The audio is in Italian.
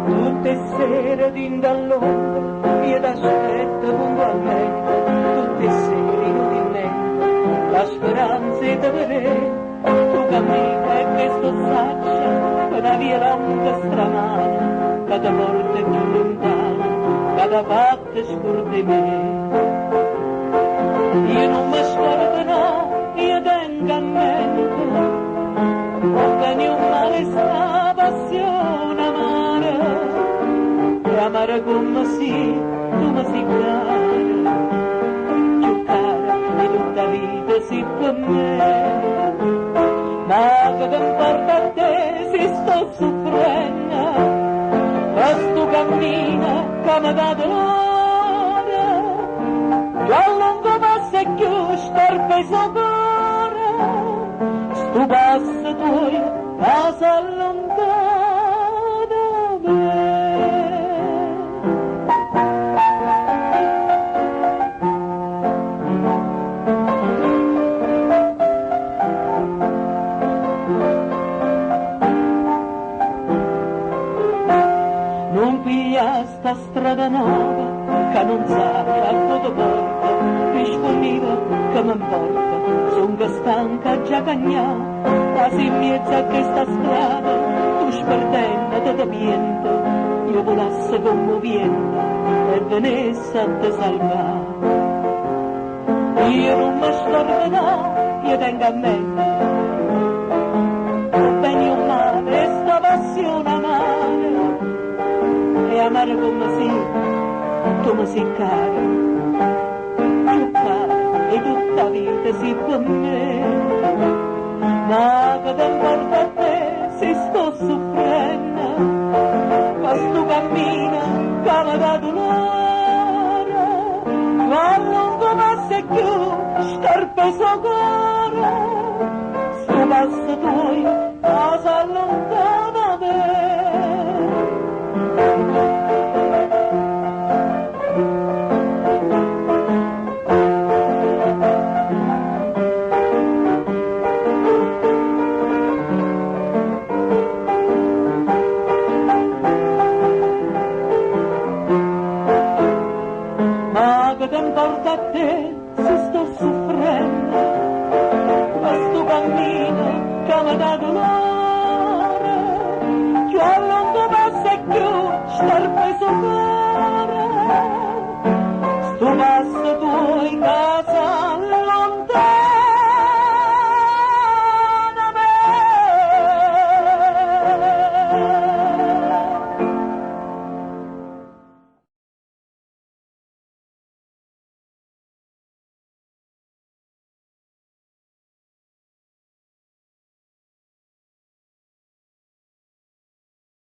Tutte sere din dall'ombra io t'aspetto puntualmente, tutte sere inutilmente la speranza è di vedere tu cammina e questo saccia una via longa stramana che ti porta più lontano che ti fatta scordi me. Io non mi scordo no, io tengo a mente ho bene un male sta passione amara come si, tu mi sei cara, più cara di tutta vita sei per me. Ma che ti importa a te se sto soffrendo, questo cammino che mi dà dolore, più a lungo passa e più storpe sopra, sto passo tuo ma si allontana da me. Non piglia sta strada nuova che non sa a dove porta, rispondiva che mi importa, son che stanca già cagnà, quasi in mezzo a questa strada, tu sperdendo te piento, io volasse come vento e venisse a te salvare. Io non mi scordo no, io tengo a mente, o bene o male, sta passione amare, e amare come tu mi sei cara, più cara e tutta vita sei per me. Ma che ti importa a te se sto soffrendo, questo cammino che mi dà dolore, ma lungo passa più scarpe soccorre, sto passo tuo cosa allontana me. Che ti importa a te se sto soffrendo, questo cammino che mi dà dolore, più a lungo passa e più scarpe